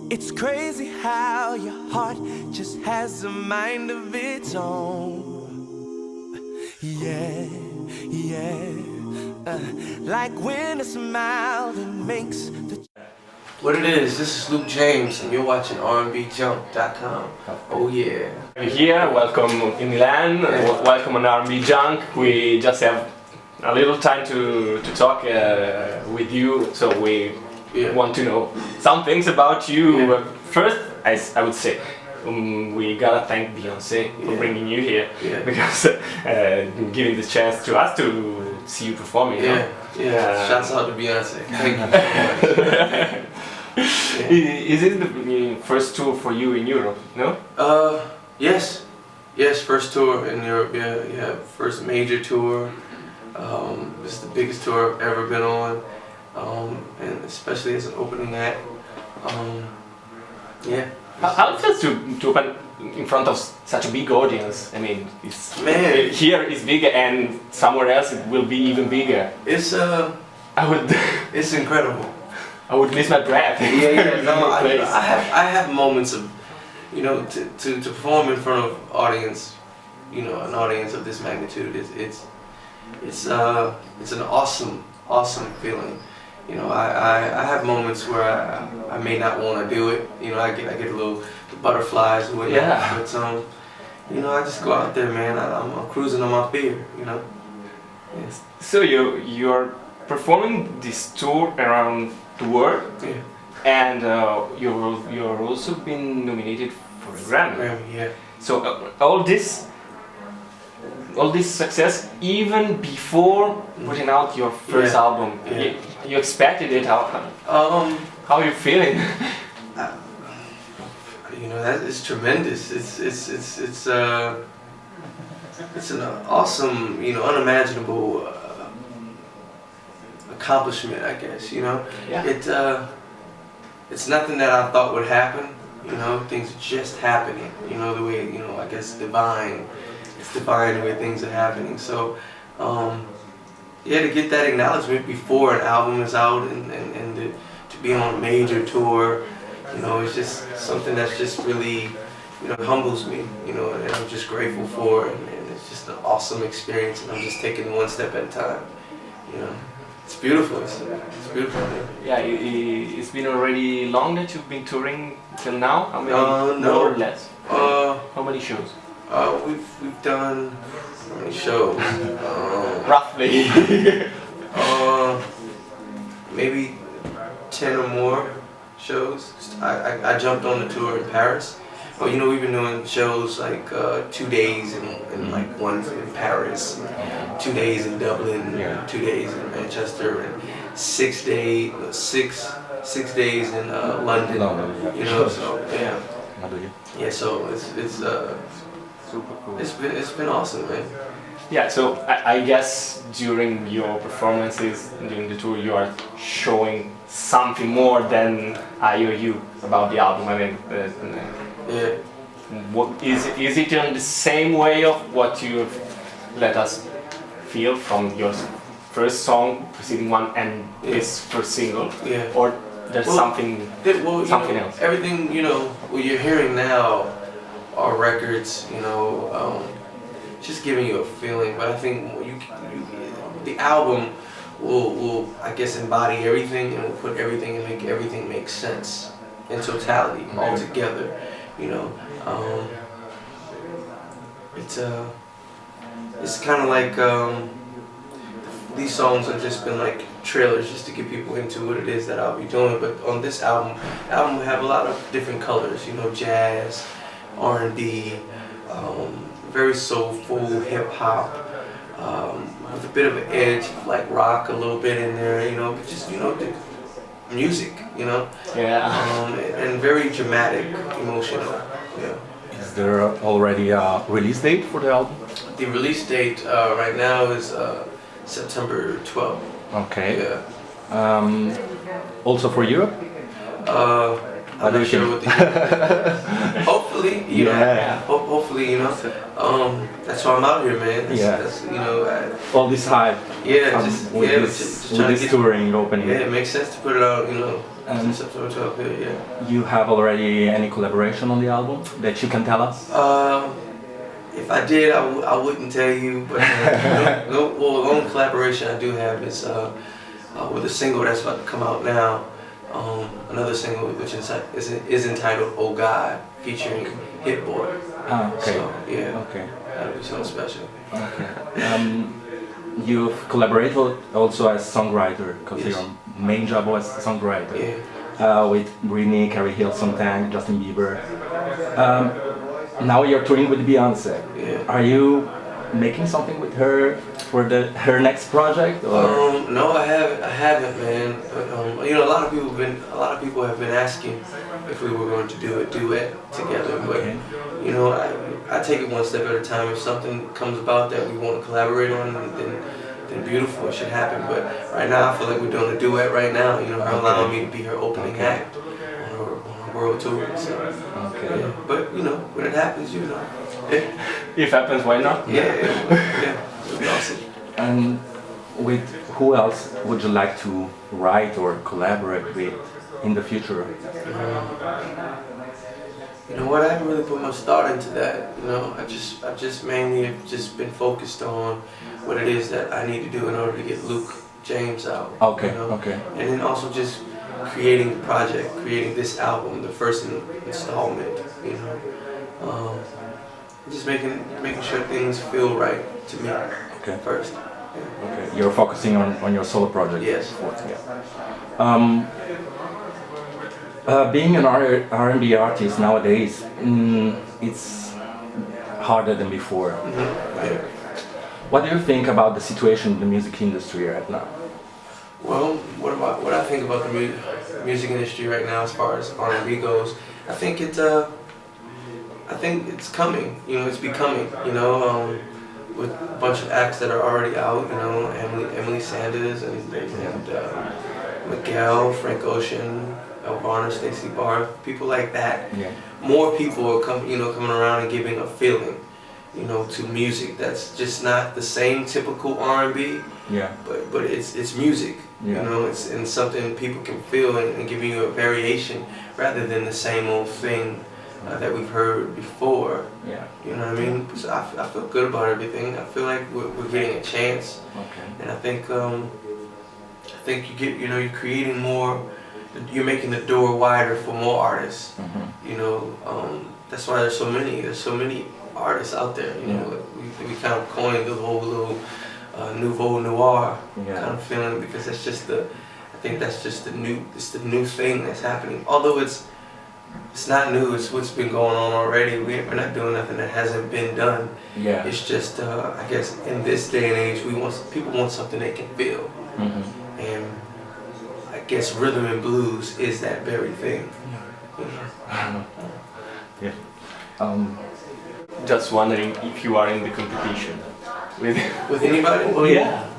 It's crazy how your heart just has a mind of its own. Yeah, yeah. Like when a smile that makes the... What it is, this is Luke James and you're watching Rnbjunk.com. Oh yeah. We're here, welcome in Milan, welcome on Rnbjunk. We just have a little time to talk with you, so we want to know some things about you. First, I would say, we gotta thank Beyonce for bringing you here, because giving this chance to us to see you performing. Shouts out to Beyonce. Thank you. Is it the first tour for you in Europe? No? Yes, first tour in Europe. Yeah, first major tour. It's the biggest tour I've ever been on, and especially as an opening act. How it feels to open in front of such a big audience? I mean, here it's bigger, and somewhere else it will be even bigger. It's it's incredible. I would miss my breath. No, I have moments of, to perform in front of audience, an audience of this magnitude. It's an awesome feeling. I have moments where I may not want to do it. I get a little butterflies or whatnot. But I just go out there, man. I'm cruising on my fear. Yes. So you're performing this tour around the world, and you're also been nominated for a Grammy. So all this success, even before putting out your first album, you expected it? How are you feeling? That is tremendous. It's an awesome, unimaginable accomplishment, I guess. It's nothing that I thought would happen. Things are just happening. The way, I guess divine. It's divine the way things are happening. So, to get that acknowledgement before an album is out and to be on a major tour, it's just something that's just really, humbles me, and I'm just grateful for it, and it's just an awesome experience, and I'm just taking one step at a time, It's beautiful, it's beautiful. Yeah, it's been already long that you've been touring till now? How many, no. More or less? How many shows? We've done how many shows? Roughly. Maybe 10 or more shows. I jumped on the tour in Paris. Well, we've been doing shows like 2 days in like one in Paris, 2 days in Dublin, 2 days in Manchester, and 6 days in London. So so it's super cool. It's been awesome, man. Yeah, so I guess during your performances, during the tour, you are showing something more than I or you about the album. I mean, what is it in the same way of what you let us feel from your first song, preceding one, and this first single? Or there's something else? Everything, what you're hearing now are records, just giving you a feeling, but I think the album will I guess embody everything and will put everything and make everything make sense in totality, all together. It's kind of like these songs have just been like trailers just to get people into what it is that I'll be doing. But on this album will have a lot of different colors, jazz, R&B, very soulful hip hop, with a bit of an edge, like rock a little bit in there, but just the music, and very dramatic, emotional. Is there already a release date for the album? The release date right now is September 12th. Okay. Also for Europe? I'm not sure what the hopefully, hopefully, that's why I'm out here, man. That's, all this hype. Just trying to get touring opening. Yeah, it makes sense to put it out, since September 12th. Yeah. You have already any collaboration on the album that you can tell us? If I did, I wouldn't tell you. But well, the only collaboration I do have is with a single that's about to come out now. Another single which is entitled "Oh God," featuring Hit Boy. Ah, okay. So yeah, Okay. that'll be something special. Okay. You've collaborated also as songwriter, because Yes. your main job was songwriter. Yeah. With Britney, Carrie Hilson, Tank, Justin Bieber. Now you're touring with Beyonce. Yeah. Are you making something with her for her next project? Or? No, I haven't, man. But you know, a lot of people have been asking if we were going to do a duet together. But Okay. you know, I take it one step at a time. If something comes about that we want to collaborate on, then beautiful, it should happen. But right now, I feel like we're doing a duet right now. You know, her allowing me to be her opening act on her world tour. So, Okay. yeah. But you know, when it happens, you know. If happens, why not? Yeah, it'll be awesome. And with who else would you like to write or collaborate with in the future? You know what? I haven't really put much thought into that. You know, I just mainly have just been focused on what it is that I need to do in order to get Luke James out. Okay, You know? okay. And then also just creating the project, creating this album, the first installment. You know, just making sure things feel right to me. Okay. First. Yeah. Okay. You're focusing on your solo project. Yes. Yeah. Being an R&B artist nowadays, it's harder than before. Yeah. What do you think about the situation in the music industry right now? Well, what I think about the music industry right now, as far as R&B goes, I think it's coming. You know, it's becoming. You know, with a bunch of acts that are already out. You know, Emily Sanders and Miguel, Frank Ocean, Elvana, Stacey Barr, people like that. Yeah. More people are coming around and giving a feeling, you know, to music that's just not the same typical R&B. Yeah. But it's music. Yeah. You know, it's something people can feel and giving you a variation rather than the same old thing that we've heard before. Yeah. You know what I mean? So I feel good about everything. I feel like we're getting a chance. Okay. And I think you're creating more. You're making the door wider for more artists. Mm-hmm. You know, that's why there's so many artists out there. You know, we kind of coined the whole little nouveau noir kind of feeling, because I think that's just the new thing that's happening. Although it's not new, it's what's been going on already. We're not doing nothing that hasn't been done. Yeah. It's just I guess in this day and age, people want something they can feel. Mm-hmm. And I guess rhythm and blues is that very thing. Yeah. Just wondering if you are in the competition With anybody? Oh yeah.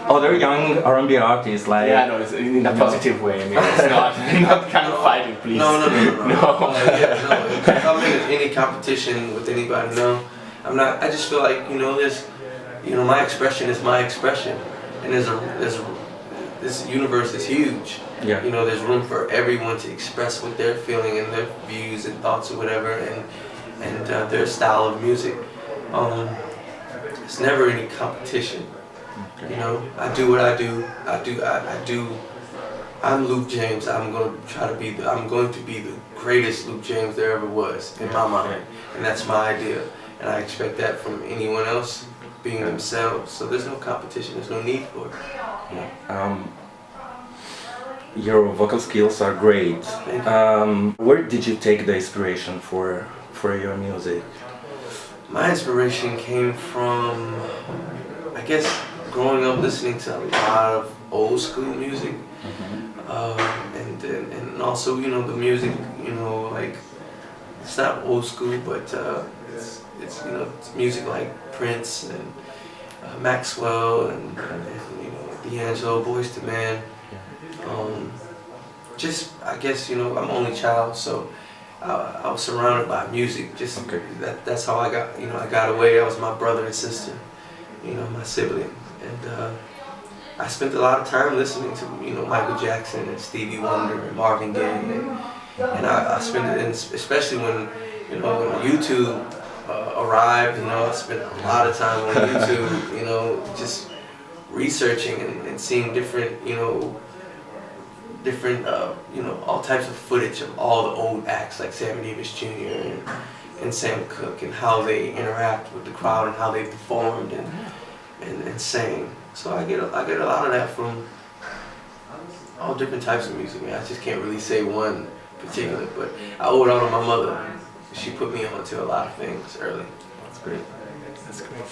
Other young R&B artists like Yeah, no, it's in a positive way. I mean, it's not kind of fighting, please. No. No. If I'm in any competition with anybody, no, I'm not. I just feel like my expression is my expression, and this universe is huge. Yeah. You know, there's room for everyone to express what they're feeling and their views and thoughts or whatever, and their style of music. It's never any competition. You know, I do what I do. I'm Luke James. I'm going to be the greatest Luke James there ever was in my mind, and that's my idea. And I expect that from anyone else being themselves. So there's no competition. There's no need for it. Your vocal skills are great. Where did you take the inspiration for your music? My inspiration came from, I guess, growing up listening to a lot of old school music, and also the music, like it's not old school, but it's music like Prince and Maxwell and D'Angelo, Boyz II Men. Just I guess I'm only child, so I was surrounded by music. Just that's how I got I got away. That was my brother and sister, my sibling, and I spent a lot of time listening to, you know, Michael Jackson and Stevie Wonder and Marvin Gaye, and I spent it, especially when, you know, when YouTube arrived, you know, I spent a lot of time on YouTube, you know, just researching and seeing different, you know, all types of footage of all the old acts like Sammy Davis Jr. and Sam Cooke, and how they interact with the crowd and how they performed and sang. So I get a lot of that from all different types of music. Man, I just can't really say one particular, but I owe it all to my mother. She put me on to a lot of things early. That's great. That's great.